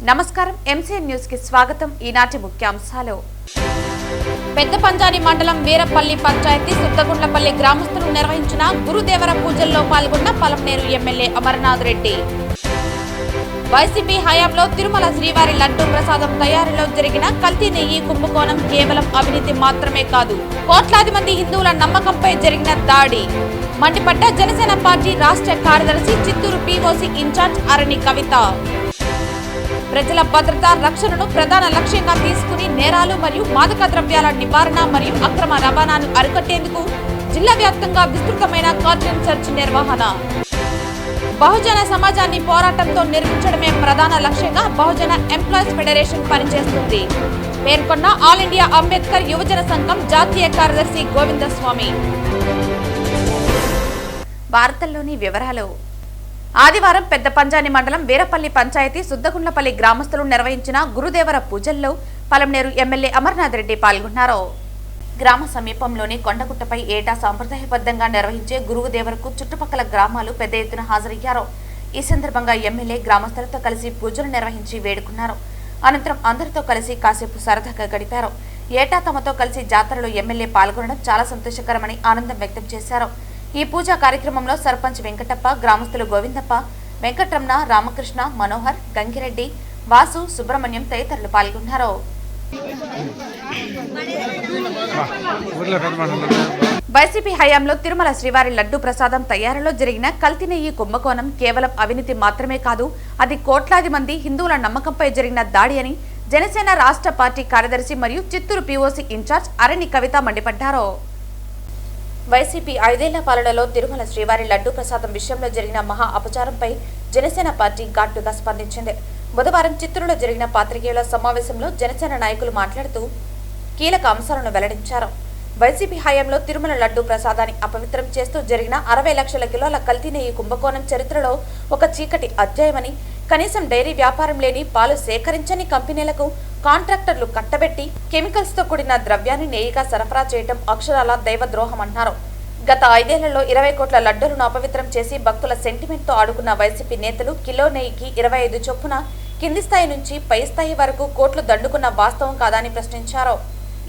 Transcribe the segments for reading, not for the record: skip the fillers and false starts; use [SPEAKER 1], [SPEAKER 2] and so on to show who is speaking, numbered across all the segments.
[SPEAKER 1] నమస్కారం MCN news కి స్వాగతం. ఈనాటి ముఖ్యాంశాలు. పెద్ద పంజాని మండలం వీరపల్లి పంచాయతీ సుద్దగుండ్లపల్లి గ్రామస్తులు నిర్వహించిన గురుదేవర పూజల్లో పాల్గొన్న పలమనేరు ఎమ్మెల్యే అమర్నాథ్ రెడ్డి. వైసీపీ హయాంలో తిరుమల శ్రీవారి లడ్డూ ప్రసాదం తయారీలో జరిగిన కల్తీ నెయ్యి కుంభకోణం కేవలం అవినీతి మాత్రమే కాదు, కోట్లాది మంది హిందువుల నమ్మకంపై జరిగిన దాడి మండిపడ్డ జనసేన పార్టీ రాష్ట్ర కార్యదర్శి చిత్తూరు పీఓసీ ఇన్ఛార్జ్ అరణి కవిత. ప్రజల భద్రత రక్షణను ప్రధాన లక్ష్యంగా తీసుకుని నేరాలు మరియు మాదక ద్రవ్యాల నివారణ మరియు అక్రమ రవాణాను అరికట్టేందుకు జిల్లా వ్యాప్తంగా విస్తృతమైన కార్డన్ సెర్చ్ నిర్వహణ. బహుజన సమాజాన్ని పోరాటంతో నిర్మించడమే ప్రధాన లక్ష్యంగా బహుజన ఎంప్లాయీస్ ఫెడరేషన్ పనిచేస్తుంది పేర్కొన్న ఆల్ ఇండియా అంబేద్కర్ యువజన సంఘం జాతీయ కార్యదర్శి గోవిందస్వామి. వార్తల్లోని వివరాలు. ఆదివారం పెద్ద పంజాని మండలం వీరపల్లి పంచాయతీ సుద్దగుండ్లపల్లి గ్రామస్తులు నిర్వహించిన గురుదేవర పూజల్లో పలమనేరు ఎమ్మెల్యే అమర్నాథ్ రెడ్డి పాల్గొన్నారు. గ్రామ సమీపంలోని కొండగుట్టపై ఏటా సాంప్రదాయబద్ధంగా నిర్వహించే గురుదేవరకు చుట్టుపక్కల గ్రామాలు పెద్ద ఎత్తున హాజరయ్యారు. ఈ సందర్భంగా ఎమ్మెల్యే గ్రామస్తులతో కలిసి పూజలు నిర్వహించి వేడుకున్నారు. అనంతరం అందరితో కలిసి కాసేపు సరదాగా గడిపారు. ఏటా తమతో కలిసి జాతరలో ఎమ్మెల్యే పాల్గొనడం చాలా సంతోషకరమని ఆనందం వ్యక్తం చేశారు. ఈ పూజా కార్యక్రమంలో సర్పంచ్ వెంకటప్ప, గ్రామస్తులు గోవిందప్ప, వెంకటరమణ, రామకృష్ణ, మనోహర్, గంగిరెడ్డి, వాసు, సుబ్రహ్మణ్యం తదితరులు పాల్గొన్నారు. వైసీపీ హయాంలో తిరుమల శ్రీవారి లడ్డూ ప్రసాదం తయారీలో జరిగిన కల్తీ నెయ్యి కుంభకోణం కేవలం అవినీతి మాత్రమే కాదు, అది కోట్లాది మంది హిందువుల నమ్మకంపై జరిగిన దాడి అని జనసేన రాష్ట్ర పార్టీ కార్యదర్శి మరియు చిత్తూరు పీఓసీ ఇన్ఛార్జ్ అరణి కవిత మండిపడ్డారు. వైసీపీ 5 ఏళ్ల పాలనలో తిరుమల శ్రీవారి లడ్డూ ప్రసాదం విషయంలో జరిగిన మహా అపచారంపై జనసేన పార్టీ ఘాటుగా స్పందించింది. బుధవారం చిత్తూరులో జరిగిన పాత్రికేయుల సమావేశంలో జనసేన నాయకులు మాట్లాడుతూ కీలక అంశాలను వెల్లడించారు. వైసీపీ హయాంలో తిరుమల లడ్డూ ప్రసాదాన్ని అపవిత్రం చేస్తూ జరిగిన 60 లక్షల కిలోల కల్తీ నెయ్యి కుంభకోణం చరిత్రలో ఒక చీకటి అధ్యాయమని, కనీసం డైరీ వ్యాపారం లేని పాలు సేకరించని కంపెనీలకు కాంట్రాక్టర్లు కట్టబెట్టి కెమికల్స్ తో కూడిన ద్రవ్యాన్ని నెయ్యిగా సరఫరా చేయడం అక్షరాల దైవద్రోహం అన్నారు. గత 5 ఏళ్లలో 20 కోట్ల లడ్డూలను అపవిత్రం చేసి భక్తుల సెంటిమెంట్ తో ఆడుకున్న వైసీపీ నేతలు కిలో నెయ్యికి 25 చొప్పున కింది స్థాయి నుంచి పై స్థాయి వరకు కోట్లు దండుకున్న వాస్తవం కాదని ప్రశ్నించారు.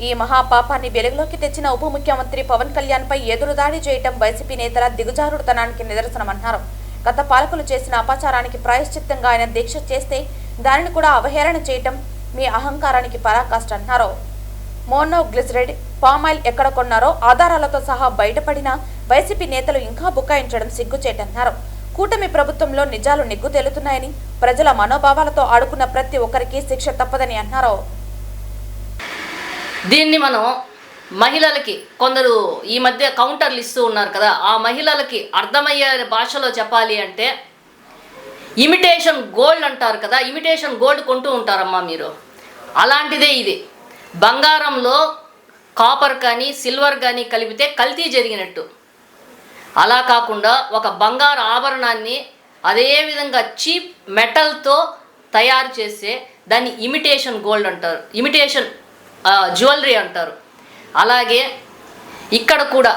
[SPEAKER 1] ఈ మహాపాపాన్ని వెలుగులోకి తెచ్చిన ఉప ముఖ్యమంత్రి పవన్ కళ్యాణ్ పై ఎదురుదాడి చేయటం వైసీపీ నేతల దిగుజారుడుతనానికి నిదర్శనమన్నారు. గత పాలకులు చేసిన అపచారానికి ప్రాయశ్చిత్తంగా ఆయన దీక్ష చేస్తే దానిని కూడా అవహేళన చేయటం మీ అహంకారానికి పరాకాష్ట అన్నారు. మోనోగ్లిసరైడ్, పామాయిల్ ఎక్కడ కొన్నారో ఆధారాలతో సహా బయటపడిన వైసీపీ నేతలు ఇంకా బుకాయించడం సిగ్గుచేటన్నారు. కూటమి ప్రభుత్వంలో నిజాలు నిగ్గు తేలుతున్నాయని, ప్రజల మనోభావాలతో ఆడుకున్న ప్రతి ఒక్కరికి శిక్ష తప్పదని అన్నారు.
[SPEAKER 2] దీన్ని మనం మహిళలకి కొందరు ఈ మధ్య కౌంటర్లు ఇస్తూ ఉన్నారు కదా, ఆ మహిళలకి అర్థమయ్యే భాషలో చెప్పాలి అంటే ఇమిటేషన్ గోల్డ్ అంటారు కదా, ఇమిటేషన్ గోల్డ్ కొంటూ ఉంటారమ్మా మీరు. అలాంటిదే ఇది. బంగారంలో కాపర్ కానీ సిల్వర్ కానీ కలిపితే కల్తీ జరిగినట్టు. అలా కాకుండా ఒక బంగారు ఆభరణాన్ని అదేవిధంగా చీప్ మెటల్తో తయారు చేస్తే దాన్ని ఇమిటేషన్ గోల్డ్ అంటారు, ఇమిటేషన్ జ్యువెలరీ అంటారు. అలాగే ఇక్కడ కూడా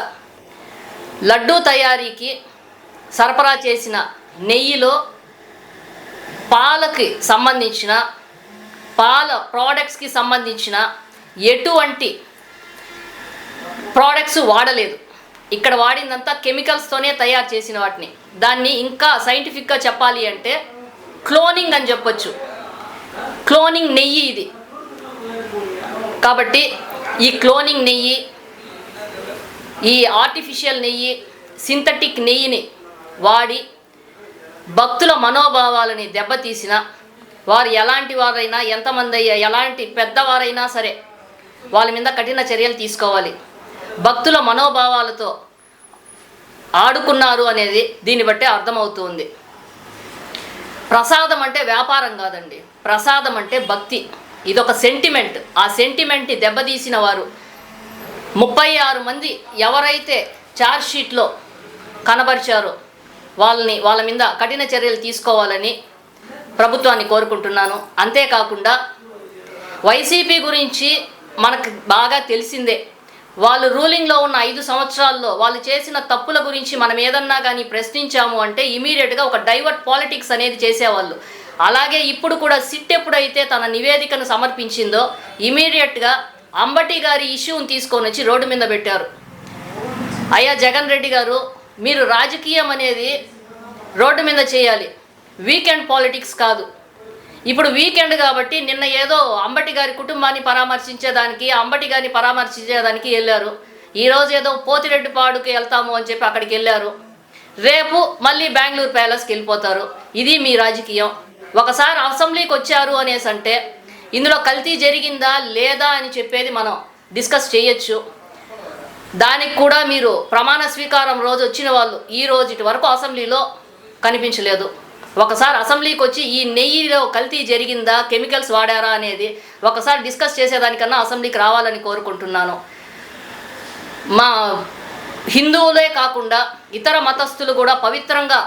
[SPEAKER 2] లడ్డూ తయారీకి సరఫరా చేసిన నెయ్యిలో పాలకి సంబంధించిన పాల ప్రోడక్ట్స్కి సంబంధించిన ఎటువంటి ప్రోడక్ట్స్ వాడలేదు. ఇక్కడ వాడిందంతా కెమికల్స్తోనే తయారు చేసిన వాటిని. దాన్ని ఇంకా సైంటిఫిక్గా చెప్పాలి అంటే క్లోనింగ్ అని చెప్పొచ్చు. క్లోనింగ్ నెయ్యి ఇది. కాబట్టి ఈ క్లోనింగ్ నెయ్యి, ఈ ఆర్టిఫిషియల్ నెయ్యి, సింథటిక్ నెయ్యిని వాడి భక్తుల మనోభావాలని దెబ్బతీసిన వారు ఎలాంటి వారైనా, ఎంతమంది అయ్యా, ఎలాంటి పెద్దవారైనా సరే వాళ్ళ మీద కఠిన చర్యలు తీసుకోవాలి. భక్తుల మనోభావాలతో ఆడుకున్నారు అనేది దీన్ని బట్టే అర్థమవుతుంది. ప్రసాదం అంటే వ్యాపారం కాదండి, ప్రసాదం అంటే భక్తి. ఇదొక సెంటిమెంట్. ఆ సెంటిమెంట్ని దెబ్బతీసిన వారు 36 మంది ఎవరైతే ఛార్జ్షీట్లో కనబరిచారో వాళ్ళ మీద కఠిన చర్యలు తీసుకోవాలని ప్రభుత్వాన్ని కోరుకుంటున్నాను. అంతేకాకుండా వైసీపీ గురించి మనకు బాగా తెలిసిందే. వాళ్ళు రూలింగ్లో ఉన్న 5 సంవత్సరాల్లో వాళ్ళు చేసిన తప్పుల గురించి మనం ఏదన్నా కానీ ప్రశ్నించాము అంటే ఇమీడియట్గా ఒక డైవర్ట్ పాలిటిక్స్ అనేది చేసేవాళ్ళు. అలాగే ఇప్పుడు కూడా సిట్ ఎప్పుడైతే తన నివేదికను సమర్పించిందో ఇమీడియట్గా అంబటి గారి ఇష్యూని తీసుకొని వచ్చి రోడ్డు మీద పెట్టారు. అయ్యా జగన్ రెడ్డి గారు, మీరు రాజకీయం అనేది రోడ్డు మీద చేయాలి, వీకెండ్ పాలిటిక్స్ కాదు. ఇప్పుడు వీకెండ్ కాబట్టి నిన్న ఏదో అంబటి గారి కుటుంబాన్ని పరామర్శించేదానికి వెళ్ళారు. ఈరోజు ఏదో పోతిరెడ్డిపాడుకి వెళ్తాము అని చెప్పి అక్కడికి వెళ్ళారు. రేపు మళ్ళీ బెంగళూరు ప్యాలెస్కి వెళ్ళిపోతారు. ఇది మీ రాజకీయం. ఒకసారి అసెంబ్లీకి వచ్చారు అనేసి అంటే ఇందులో కల్తీ జరిగిందా లేదా అని చెప్పేది మనం డిస్కస్ చేయొచ్చు. దానికి కూడా మీరు ప్రమాణ స్వీకారం రోజు వచ్చిన వాళ్ళు ఈ రోజు వరకు అసెంబ్లీలో కనిపించలేదు. ఒకసారి అసెంబ్లీకి వచ్చి ఈ నెయ్యిలో కల్తీ జరిగిందా, కెమికల్స్ వాడారా అనేది ఒకసారి డిస్కస్ చేసేదానికన్నా అసెంబ్లీకి రావాలని కోరుకుంటున్నాను. మా హిందువులే కాకుండా ఇతర మతస్థులు కూడా పవిత్రంగా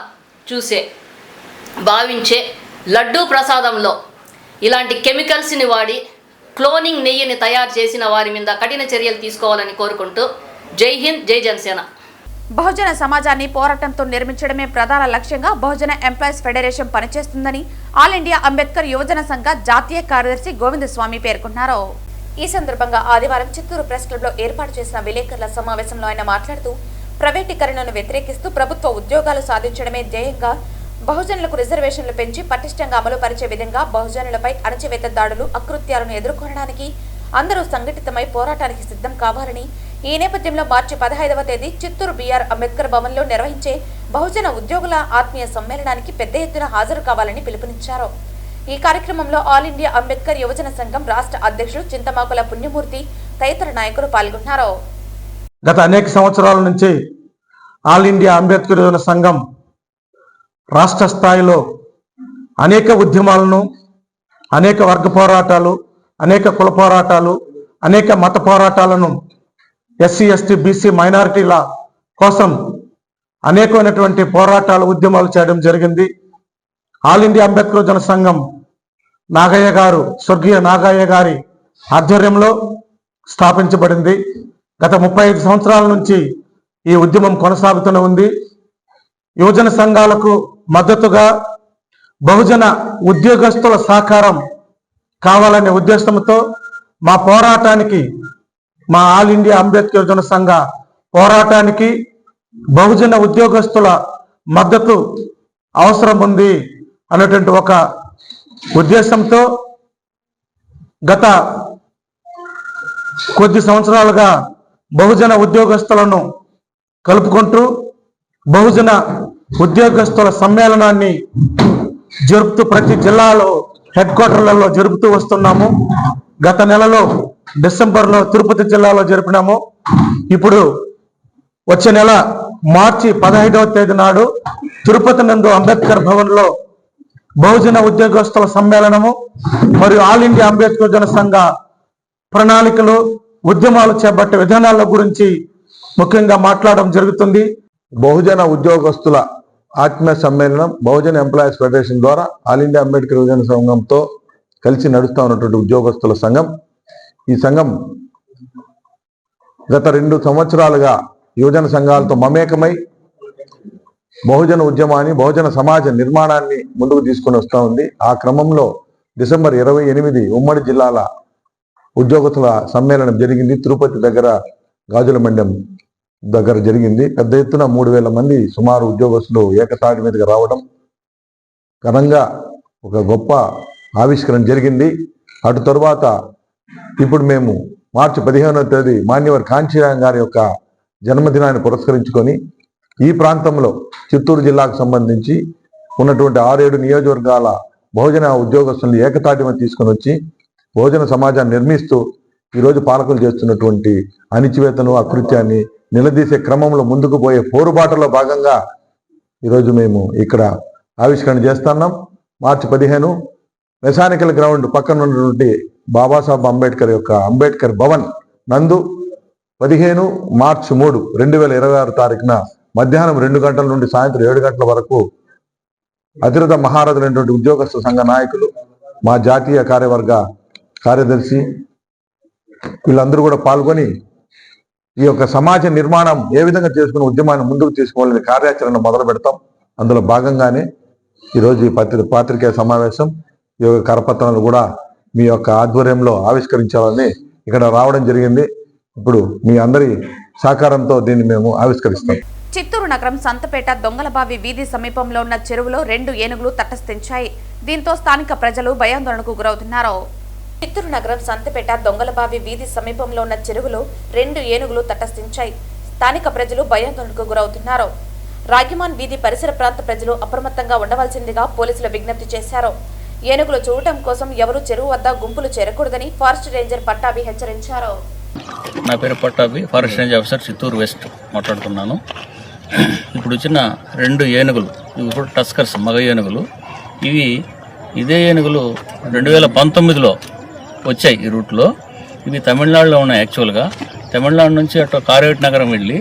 [SPEAKER 2] భావించే లడ్డూ ప్రసాదంలో ఇలాంటి కెమికల్స్ని వాడి క్లోనింగ్ నెయ్యిని తయారు చేసిన వారి మీద కఠిన చర్యలు తీసుకోవాలని కోరుకుంటూ జై హింద్, జై జనసేన.
[SPEAKER 1] బహుజన సమాజాన్ని పోరాటంతో నిర్మించడమే ప్రధాన లక్ష్యంగా బహుజన ఎంప్లాయీస్ ఫెడరేషన్ పనిచేస్తుందని ఆల్ ఇండియా అంబేద్కర్ యువజన సంఘ జాతీయ కార్యదర్శి గోవిందస్వామి పేర్కొన్నారు. ఈ సందర్భంగా ఆదివారం చిత్తూరు ప్రెస్ క్లబ్లో ఏర్పాటు చేసిన విలేకరుల సమావేశంలో ఆయన మాట్లాడుతూ ప్రైవేటీకరణను వ్యతిరేకిస్తూ ప్రభుత్వ ఉద్యోగాలు సాధించడమే ధ్యేయంగా బహుజనులకు రిజర్వేషన్లు పెంచి పటిష్టంగా అమలు పరిచే విధంగా బహుజనులపై అణచివేత దాడులు, అకృత్యాలను ఎదుర్కొనడానికి అందరూ సంఘటితమై పోరాటానికి సిద్ధం కావాలని, ఈ నేపథ్యంలో మార్చి 15వ తేదీ చిత్తూరు బిఆర్ అంబేద్కర్ భవన్లో నిర్వహించే బహుజన ఉద్యోగుల ఆత్మీయ సమ్మేళనానికి పెద్ద ఎత్తున హాజరు కావాలని పిలుపునిచ్చారు. ఈ కార్యక్రమంలో ఆల్ ఇండియా అంబేద్కర్ యువజన సంఘం రాష్ట్ర అధ్యక్షుడు చింతమాకుల పుణ్యమూర్తి తదితర నాయకులు పాల్గొన్నారు.
[SPEAKER 3] గత అనేక సంవత్సరాల నుంచి ఆల్ ఇండియా అంబేద్కర్ యువజన సంఘం రాష్ట్ర స్థాయిలో అనేక ఉద్యమాలను, అనేక వర్గ పోరాటాలు, అనేక కుల పోరాటాలు, అనేక మత పోరాటాలను, ఎస్సీ ఎస్టీ బీసీ మైనారిటీల కోసం అనేకమైనటువంటి పోరాటాలు, ఉద్యమాలు చేయడం జరిగింది. ఆల్ ఇండియా అంబేద్కర్ యువజన సంఘం నాగయ్య గారు, స్వర్గీయ నాగయ్య గారి ఆధ్వర్యంలో స్థాపించబడింది. గత 35 సంవత్సరాల నుంచి ఈ ఉద్యమం కొనసాగుతూనే ఉంది. యువజన సంఘాలకు మద్దతుగా బహుజన ఉద్యోగస్తుల సహకారం కావాలనే ఉద్దేశంతో మా పోరాటానికి, మా ఆల్ ఇండియా అంబేద్కర్ యువజన సంఘ పోరాటానికి బహుజన ఉద్యోగస్తుల మద్దతు అవసరం ఉంది అనేటువంటి ఒక ఉద్దేశంతో గత కొద్ది సంవత్సరాలుగా బహుజన ఉద్యోగస్తులను కలుపుకుంటూ బహుజన ఉద్యోగస్తుల సమ్మేళనాన్ని జరుపుతూ ప్రతి జిల్లాలో హెడ్ క్వార్టర్లలో జరుపుతూ వస్తున్నాము. గత నెలలో డిసెంబర్లో తిరుపతి జిల్లాలో జరిపినాము. ఇప్పుడు వచ్చే నెల మార్చి 15వ తేదీ నాడు తిరుపతి నందు అంబేద్కర్ భవన్లో బహుజన ఉద్యోగస్తుల సమ్మేళనము మరియు ఆల్ ఇండియా అంబేద్కర్ యువజన సంఘ ప్రణాళికలు, ఉద్యమాలు చేపట్టే విధానాల గురించి ముఖ్యంగా మాట్లాడడం జరుగుతుంది.
[SPEAKER 4] బహుజన ఉద్యోగస్తుల ఆత్మీయ సమ్మేళనం బహుజన ఎంప్లాయీస్ ఫెడరేషన్ ద్వారా ఆల్ ఇండియా అంబేద్కర్ యువజన సంఘంతో కలిసి నడుస్తూ ఉన్నటువంటి ఉద్యోగస్తుల సంఘం. ఈ సంఘం గత 2 సంవత్సరాలుగా యువజన సంఘాలతో మమేకమై బహుజన ఉద్యమాన్ని, బహుజన సమాజ నిర్మాణాన్ని ముందుకు తీసుకొని వస్తూ ఉంది. ఆ క్రమంలో డిసెంబర్ 28 ఉమ్మడి జిల్లాల ఉద్యోగస్తుల సమ్మేళనం జరిగింది. తిరుపతి దగ్గర గాజుల మండలం దగ్గర జరిగింది. పెద్ద ఎత్తున 3000 మంది సుమారు ఉద్యోగస్తులు ఏకతాటి మీదకి రావడం, ఘనంగా ఒక గొప్ప ఆవిష్కరణ జరిగింది. అటు తరువాత ఇప్పుడు మేము మార్చి 15వ తేదీ మాన్యవర్ కాంచీరాం గారి యొక్క జన్మదినాన్ని పురస్కరించుకొని ఈ ప్రాంతంలో చిత్తూరు జిల్లాకు సంబంధించి ఉన్నటువంటి 6-7 నియోజకవర్గాల బహుజన ఉద్యోగస్తులను ఏకతాటి మీద తీసుకొని వచ్చి బహుజన సమాజాన్ని నిర్మిస్తూ ఈరోజు పాలకులు చేస్తున్నటువంటి అణిచివేతను, అకృత్యాన్ని నిలదీసే క్రమంలో ముందుకు పోయే పోరుబాటలో భాగంగా ఈరోజు మేము ఇక్కడ ఆవిష్కరణ చేస్తున్నాం. మార్చి 15 మెకానికల్ గ్రౌండ్ పక్కన ఉన్నటువంటి బాబాసాహెబ్ అంబేద్కర్ యొక్క అంబేద్కర్ భవన్ నందు 15 మార్చి 3, 2026 తారీఖున మధ్యాహ్నం 2 గంటల నుండి సాయంత్రం 7 గంటల వరకు అతిరథ మహారథులైనటువంటి ఉద్యోగస్తు సంఘ నాయకులు, మా జాతీయ కార్యవర్గ కార్యదర్శి వీళ్ళందరూ కూడా పాల్గొని ఈ యొక్క సమాజ నిర్మాణం ఏ విధంగా చేసుకుని ఉద్యమాన్ని ముందుకు తీసుకోవాలని కార్యాచరణ మొదలు పెడతాం. అందులో భాగంగానే ఈరోజు ఈ పాత్రికేయ సమావేశం ఈ యొక్క కరపత్రాలు కూడా మీ యొక్క ఆధ్వర్యంలో ఆవిష్కరించాలని ఇక్కడ రావడం జరిగింది. ఇప్పుడు మీ అందరి సహకారంతో దీన్ని మేము ఆవిష్కరిస్తాం.
[SPEAKER 1] చిత్తూరు నగరం సంతపేట దొంగలబావి వీధి సమీపంలో ఉన్న చెరువులో 2 ఏనుగులు తటస్థించాయి. దీంతో స్థానిక ప్రజలు భయాందోళనకు గురవుతున్నారు. చిత్తూరు నగరం సంతపేట దొంగలబావి వీధి సమీపంలో ఉన్న చెరువులో 2 ఏనుగులు తటస్థించాయి. స్థానిక ప్రజలు భయాందోళనకు గురవుతున్నారు. రాగిమాన్ వీధి పరిసర ప్రాంత ప్రజలు అప్రమత్తంగా ఉండవలసిందిగా పోలీసులు విజ్ఞప్తి చేశారు. ఏనుగులు చూడటం కోసం ఎవరూ చెరువు వద్ద గుంపులు చేరకూడదని ఫారెస్ట్ రేంజర్ పట్టాభి హెచ్చరించారు.
[SPEAKER 5] నా పేరు Pattabhi, forest range officer Chittoor west మాట్లాడుతున్నాను. ఇప్పుడు వచ్చిన 2 ఏనుగులు, ఇవి కూడా టస్కర్స్, మగ ఏనుగులు. ఇదే ఏనుగులు 2019లో వచ్చాయి ఈ రూట్లో. ఇవి తమిళనాడులో ఉన్నాయి. యాక్చువల్గా తమిళనాడు నుంచి అటు కారేటి నగరం వెళ్ళి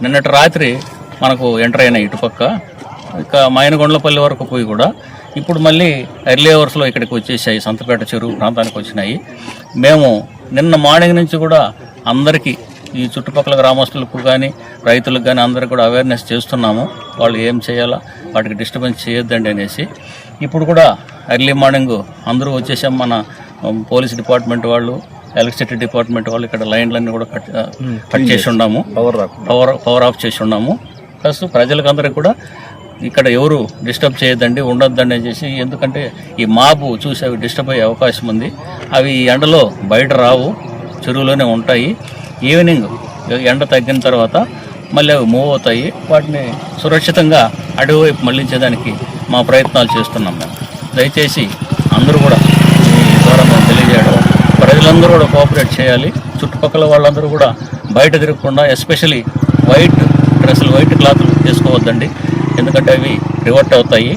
[SPEAKER 5] నిన్నటి రాత్రి మనకు ఎంటర్ అయినాయి ఇటుపక్క. ఇక మైనగొండలపల్లి వరకు పోయి కూడా ఇప్పుడు మళ్ళీ ఎర్లీ అవర్స్లో ఇక్కడికి వచ్చేసాయి, సంతపేట చెరువు ప్రాంతానికి వచ్చినాయి. మేము నిన్న మార్నింగ్ నుంచి కూడా అందరికీ, ఈ చుట్టుపక్కల గ్రామస్తులకు కానీ రైతులకు కానీ అందరికీ కూడా అవేర్నెస్ చేస్తున్నాము. వాళ్ళు ఏం చేయాలా, వాటికి డిస్టర్బెన్స్ చేయొద్దండి అనేసి. ఇప్పుడు కూడా ఎర్లీ మార్నింగ్ అందరూ వచ్చేసాం. మన పోలీస్ డిపార్ట్మెంట్ వాళ్ళు, ఎలక్ట్రిసిటీ డిపార్ట్మెంట్ వాళ్ళు ఇక్కడ లైన్లన్నీ కూడా కట్ చేసి ఉన్నాము, పవర్ ఆఫ్ చేసి ఉన్నాము. ప్లస్ ప్రజలకు అందరికీ కూడా ఇక్కడ ఎవరు డిస్టర్బ్ చేయొద్దండి, ఉండొద్దండి అని చేసి. ఎందుకంటే ఈ మాపు చూసి అవి డిస్టర్బ్ అయ్యే అవకాశం ఉంది. అవి ఎండలో బయట రావు, చెరువులోనే ఉంటాయి. ఈవినింగ్ ఎండ తగ్గిన తర్వాత మళ్ళీ అవి మూవ్ అవుతాయి. వాటిని సురక్షితంగా అడవి వైపు మళ్లించేదానికి మా ప్రయత్నాలు చేస్తున్నాం మేము. దయచేసి అందరూ కూడా ఈ ద్వారా మేము తెలియజేయడం, ప్రజలందరూ కూడా కోఆపరేట్ చేయాలి. చుట్టుపక్కల వాళ్ళందరూ కూడా బయట తిరగకుండా, ఎస్పెషలీ వైట్ డ్రెస్సులు, వైట్ క్లాతులు వేసుకోవద్దండి. ఎందుకంటే అవి రివర్ట్ అవుతాయి.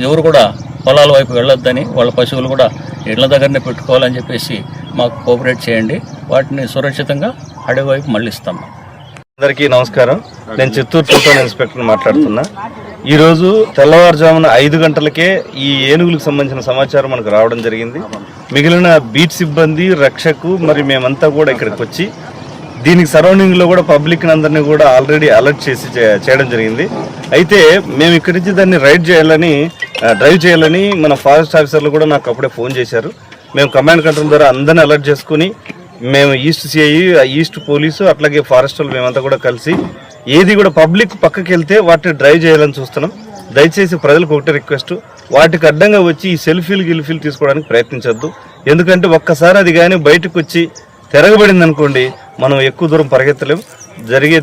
[SPEAKER 5] ఎవరు కూడా పొలాల వైపు వెళ్ళొద్దని, వాళ్ళ పశువులు కూడా ఇళ్ల దగ్గరనే పెట్టుకోవాలని చెప్పేసి మాకు కోఆపరేట్ చేయండి. వాటిని సురక్షితంగా అడవి వైపు మళ్ళిస్తాం.
[SPEAKER 6] అందరికీ నమస్కారం. నేను చిత్తూరు టౌన్ ఇన్స్పెక్టర్ మాట్లాడుతున్నా. ఈరోజు తెల్లవారుజామున 5 గంటలకే ఈ ఏనుగులకు సంబంధించిన సమాచారం మనకు రావడం జరిగింది. మిగిలిన బీట్ సిబ్బంది, రక్షకు మరి మేమంతా కూడా ఇక్కడికి వచ్చి దీనికి సరౌండింగ్లో కూడా పబ్లిక్ అందరినీ కూడా ఆల్రెడీ అలర్ట్ చేసి చేయడం జరిగింది. అయితే మేము ఇక్కడి నుంచి దాన్ని డ్రైవ్ చేయాలని మన ఫారెస్ట్ ఆఫీసర్లు కూడా నాకు అప్పుడే ఫోన్ చేశారు. మేము కమాండ్ కంట్రోల్ ద్వారా అందరినీ అలర్ట్ చేసుకుని, మేము ఈస్ట్ సిఐ, ఈస్ట్ పోలీసు, అట్లాగే ఫారెస్ట్ వాళ్ళు మేమంతా కూడా కలిసి ఏది కూడా పబ్లిక్ పక్కకి వెళ్తే వాటిని డ్రైవ్ చేయాలని చూస్తున్నాం. దయచేసి ప్రజలకు ఒకటే రిక్వెస్ట్, వాటికి అడ్డంగా వచ్చి ఈ సెల్ఫీలు తీసుకోవడానికి ప్రయత్నించొద్దు. ఎందుకంటే ఒక్కసారి అది కానీ బయటకు వచ్చి తిరగబడింది అనుకోండి, మనం ఎక్కువ దూరం పరిగెత్తలేం. జరిగే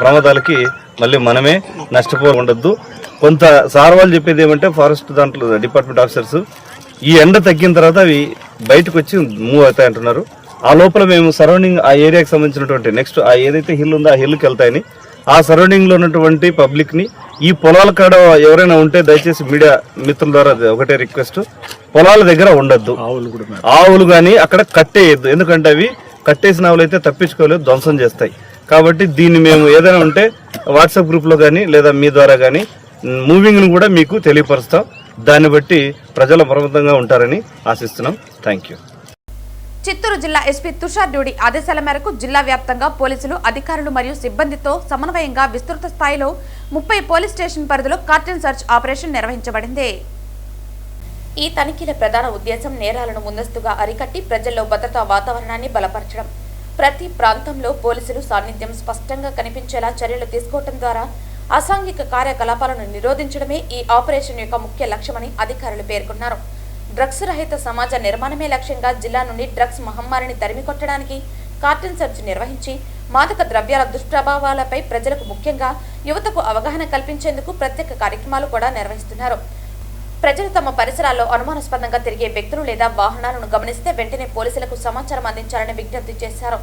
[SPEAKER 6] ప్రమాదాలకి మళ్ళీ మనమే నష్టపోఉండద్దు. కొంత సార్ వాళ్ళు చెప్పేది ఏమంటే, ఫారెస్ట్ దాంట్లో డిపార్ట్మెంట్ ఆఫీసర్స్ ఈ ఎండ తగ్గిన తర్వాత అవి బయటకు వచ్చి మూవ్ అవుతాయి అంటున్నారు. ఆ లోపల మేము సరౌండింగ్ ఆ ఏరియాకి సంబంధించినటువంటి నెక్స్ట్ ఆ ఏదైతే హిల్ ఉందో ఆ హిల్కి వెళ్తాయని, ఆ సరౌండింగ్లో ఉన్నటువంటి పబ్లిక్ని, ఈ పొలాల కాడ ఎవరైనా ఉంటే దయచేసి మీడియా మిత్రుల ద్వారా ఒకటే రిక్వెస్ట్, పొలాల దగ్గర ఉండొద్దు. ఆవులు కానీ అక్కడ కట్టేయద్దు. ఎందుకంటే అవి కట్టేసిన ఆవులు అయితే తప్పించుకోలేదు, ధ్వంసం చేస్తాయి. కాబట్టి దీన్ని మేము ఏదైనా ఉంటే వాట్సాప్ గ్రూప్లో కానీ లేదా మీ ద్వారా కానీ మూవింగ్ను కూడా మీకు తెలియపరుస్తాం. దాన్ని బట్టి ప్రజలు అప్రమత్తంగా ఉంటారని ఆశిస్తున్నాం. Thank you.
[SPEAKER 1] చిత్తూరు జిల్లా ఎస్పీ తుషార్ డ్యూడి ఆదేశాల మేరకు జిల్లా వ్యాప్తంగా పోలీసులు, అధికారులు మరియు సిబ్బందితో సమన్వయంగా విస్తృత స్థాయిలో 30 పోలీస్ స్టేషన్ పరిధిలో కార్టన్ సర్చ్ ఆపరేషన్ నిర్వహించబడింది. ఈ తనిఖీల ప్రధాన ఉద్దేశం నేరాలను ముందస్తుగా అరికట్టి ప్రజల్లో భద్రతా వాతావరణాన్ని బలపరచడం. ప్రతి ప్రాంతంలో పోలీసులు సాన్నిధ్యం స్పష్టంగా కనిపించేలా చర్యలు తీసుకోవడం ద్వారా అసాంఘిక కార్యకలాపాలను నిరోధించడమే ఈ ఆపరేషన్ యొక్క ముఖ్య లక్ష్యమని అధికారులు పేర్కొన్నారు. డ్రగ్స్ రహిత సమాజ నిర్మాణమే లక్ష్యంగా జిల్లా నుండి డ్రగ్స్ మహమ్మారిని తరిమికొట్టడానికి కార్టన్ సర్చ్ నిర్వహించి మాదక ద్రవ్యాల దుష్ప్రభావాలపై ప్రజలకు, ముఖ్యంగా యువతకు అవగాహన కల్పించేందుకు ప్రత్యేక కార్యక్రమాలు కూడా నిర్వహిస్తున్నారు. ప్రజలు తమ పరిసరాల్లో అనుమానాస్పదంగా తిరిగే వ్యక్తులు లేదా వాహనాలను గమనిస్తే వెంటనే పోలీసులకు సమాచారం అందించాలని విజ్ఞప్తి చేశారు.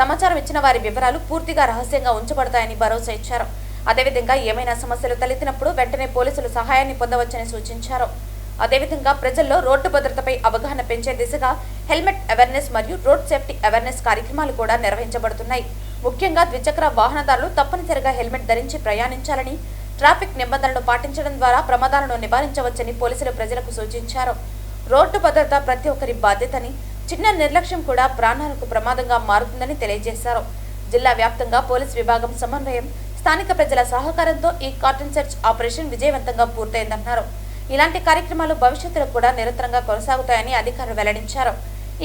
[SPEAKER 1] సమాచారం ఇచ్చిన వారి వివరాలు పూర్తిగా రహస్యంగా ఉంచబడతాయని భరోసా ఇచ్చారు. అదేవిధంగా ఏమైనా సమస్యలు తలెత్తినప్పుడు వెంటనే పోలీసులు సహాయాన్ని పొందవచ్చని సూచించారు. అదేవిధంగా ప్రజల్లో రోడ్డు భద్రతపై అవగాహన పెంచే దిశగా హెల్మెట్ అవేర్నెస్ మరియు రోడ్ సేఫ్టీ అవేర్నెస్ కార్యక్రమాలు కూడా నిర్వహించబడుతున్నాయి. ముఖ్యంగా ద్విచక్ర వాహనదారులు తప్పనిసరిగా హెల్మెట్ ధరించి ప్రయాణించాలని, ట్రాఫిక్ నిబంధనలు పాటించడం ద్వారా ప్రమాదాలను నివారించవచ్చని పోలీసులు ప్రజలకు సూచించారు. రోడ్డు భద్రత ప్రతి ఒక్కరి బాధ్యతని, చిన్న నిర్లక్ష్యం కూడా ప్రాణాలకు ప్రమాదంగా మారుతుందని తెలియజేశారు. జిల్లా వ్యాప్తంగా పోలీస్ విభాగం సమన్వయం, స్థానిక ప్రజల సహకారంతో ఈ కార్టన్ సెర్చ్ ఆపరేషన్ విజయవంతంగా పూర్తయిందన్నారు. ఇలాంటి కార్యక్రమాలు భవిష్యత్తులో కూడా నిరంతరంగా కొనసాగుతాయని అధికారులు వెల్లడించారు.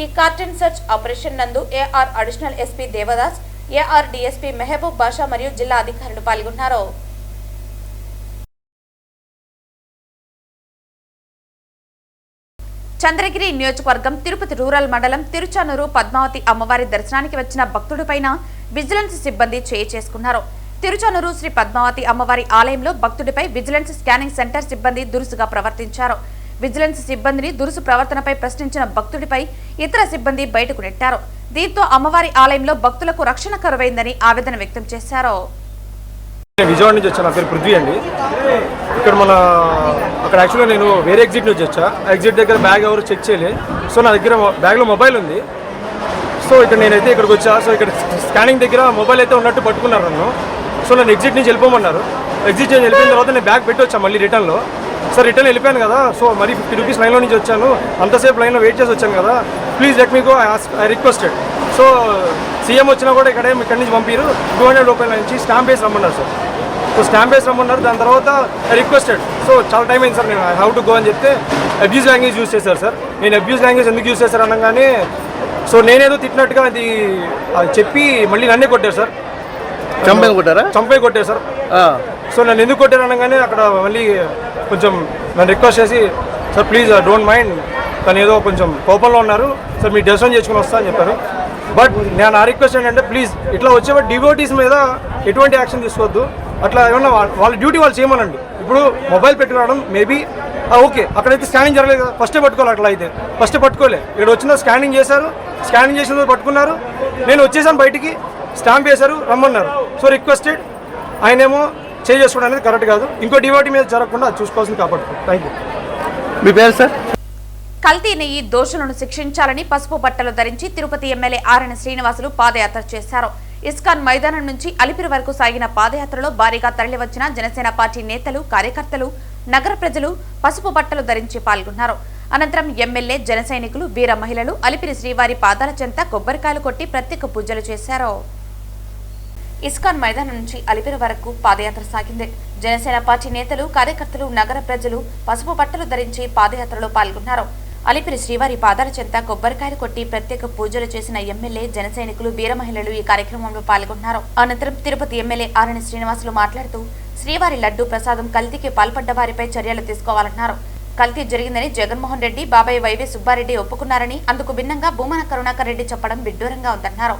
[SPEAKER 1] ఈ కార్టన్ సెర్చ్ ఆపరేషన్ నందు AR additional SP Devadas, AR DSP Mehboob Basha మరియు జిల్లా అధికారులు పాల్గొన్నారు. చంద్రగిరి నియోజకవర్గం తిరుపతి రూరల్ మండలం తిరుచానూరు పద్మావతి అమ్మవారి దర్శనానికి వచ్చిన భక్తుడిపైన విజిలెన్స్ సిబ్బంది చేయి చేసుకున్నారు. తిరుచానూరు శ్రీ పద్మావతి అమ్మవారి ఆలయంలో భక్తుడిపై విజిలెన్స్ స్కానింగ్ సెంటర్ సిబ్బంది దురుసుగా ప్రవర్తించారు. విజిలెన్స్ సిబ్బందిని దురుసు ప్రవర్తనపై ప్రశ్నించిన భక్తుడిపై ఇతర సిబ్బంది బయటకు నెట్టారు. దీంతో అమ్మవారి ఆలయంలో భక్తులకు రక్షణ కరువైందని ఆవేదన వ్యక్తం చేశారు.
[SPEAKER 7] విజయవాడ నుంచి వచ్చాను. నా పేరు పృథ్వీ అండి. ఇక్కడ అక్కడ యాక్చువల్గా నేను వేరే ఎగ్జిట్ నుంచి వచ్చా. ఎగ్జిట్ దగ్గర బ్యాగ్ ఎవరు చెక్ చేయలేదు. సో నా దగ్గర బ్యాగ్లో మొబైల్ ఉంది. సో ఇక్కడ నేనైతే ఇక్కడికి వచ్చా. సో ఇక్కడ స్కానింగ్ దగ్గర మొబైల్ అయితే ఉన్నట్టు పట్టుకున్నారు నన్ను. సో నన్ను ఎగ్జిట్ నుంచి వెళ్ళిపోమన్నారు. ఎగ్జిట్ నుంచి వెళ్ళిపోయిన తర్వాత నేను బ్యాగ్ పెట్టి వచ్చాను మళ్ళీ రిటర్న్లో. సార్ రిటర్న్ వెళ్ళిపోయాను కదా, సో మరి 50 రూపీస్ లైన్లో నుంచి వచ్చాను, అంతసేపు లైన్లో వెయిట్ చేసి వచ్చాను కదా, please let me go, I requested. So CM వచ్చినా కూడా ఇక్కడి నుంచి పంపిరు. 200 రూపాయల నుంచి స్టాంప్ వేసి రమ్మన్నారు సార్. సో స్టాంప్ వేసి రమ్మన్నారు. దాని తర్వాత ఐ రిక్వెస్టెడ్. సో చాలా టైం అయింది సార్, నేను హౌ టు గో అని చెప్తే అబ్యూజ్ లాంగ్వేజ్ యూజ్ చేశారు సార్. నేను అబ్యూజ్ లాంగ్వేజ్ ఎందుకు యూజ్ చేశారు అనగానే సో నేనేదో తిట్టినట్టుగా అది చెప్పి మళ్ళీ నన్నే కొట్టారు సార్. చంపే కొట్టారు సార్. సో నన్ను ఎందుకు కొట్టారు అనగానే అక్కడ మళ్ళీ కొంచెం నన్ను రిక్వెస్ట్ చేసి సార్ ప్లీజ్ డోంట్ మైండ్, తను ఏదో కొంచెం కోపంలో ఉన్నారు సార్, మీ దర్శనం చేసుకుని వస్తా అని చెప్పారు. బట్ నేను ఆ రిక్వెస్ట్ ఏంటంటే ప్లీజ్ ఇట్లా వచ్చేవాడు డివోటీస్ మీద ఎటువంటి యాక్షన్ తీసుకోవద్దు. అట్లా ఏమన్నా వాళ్ళ డ్యూటీ వాళ్ళు చేయమనండి. ఇప్పుడు మొబైల్ పెట్టుకురావడం మేబీ ఓకే, అక్కడైతే స్కానింగ్ జరగలేదు కదా, ఫస్టే పట్టుకోవాలి. అట్లా అయితే ఫస్టే పట్టుకోలే. ఇక్కడ వచ్చిన స్కానింగ్ చేశారు, స్కానింగ్ చేసిన పట్టుకున్నారు. నేను వచ్చేసాను బయటికి, స్టాంప్ వేశారు, రమ్మన్నారు. So requested. ఆయనేమో చేసుకోవడం అనేది కరెక్ట్ కాదు. ఇంకో డివోటీ మీద జరగకుండా చూసుకోవాల్సింది కాపాడుతుంది. Thank you.
[SPEAKER 6] మీ పేరు సార్?
[SPEAKER 1] కల్తీ నెయ్యి దోషులను శిక్షించాలని పసుపు బట్టలు ధరించి తిరుపతి ఎమ్మెల్యే ఆర్ఎన్ శ్రీనివాసులు పాదయాత్ర చేశారు. ఇస్కాన్ మైదానం నుంచి అలిపిరి వరకు సాగిన పాదయాత్రలో భారీగా తరలివచ్చిన జనసేన పార్టీ నేతలు, కార్యకర్తలు, నగర ప్రజలు పసుపు బట్టలు ధరించి పాల్గొన్నారు. అనంతరం ఎమ్మెల్యే, జన సైనికులు, వీర మహిళలు అలిపిరి శ్రీవారి పాదాల చెంత కొబ్బరికాయలు కొట్టి ప్రత్యేక పూజలు చేశారు. ఇస్కాన్ మైదానం నుంచి అలిపిరి వరకు పాదయాత్ర సాగింది. జనసేన పార్టీ నేతలు, కార్యకర్తలు, నగర ప్రజలు పసుపు బట్టలు ధరించి పాదయాత్రలో పాల్గొన్నారు. అలిపిరి శ్రీవారి పాదాల చెంత కొబ్బరికాయలు కొట్టి ప్రత్యేక పూజలు చేసిన ఎమ్మెల్యే, జన సైనికులు, వీర మహిళలు ఈ కార్యక్రమంలో పాల్గొన్నారు. అనంతరం తిరుపతి ఎమ్మెల్యే ఆర్ఎన్ శ్రీనివాసులు మాట్లాడుతూ శ్రీవారి లడ్డూ ప్రసాదం కల్తీకి పాల్పడ్డ వారిపై చర్యలు తీసుకోవాలన్నారు. కల్తీ జరిగిందని జగన్మోహన్ రెడ్డి, బాబాయ్ వైవి సుబ్బారెడ్డి ఒప్పుకున్నారని, అందుకు భిన్నంగా భూమన కరుణాకర్ రెడ్డి చెప్పడం విడ్డూరంగా ఉందన్నారు.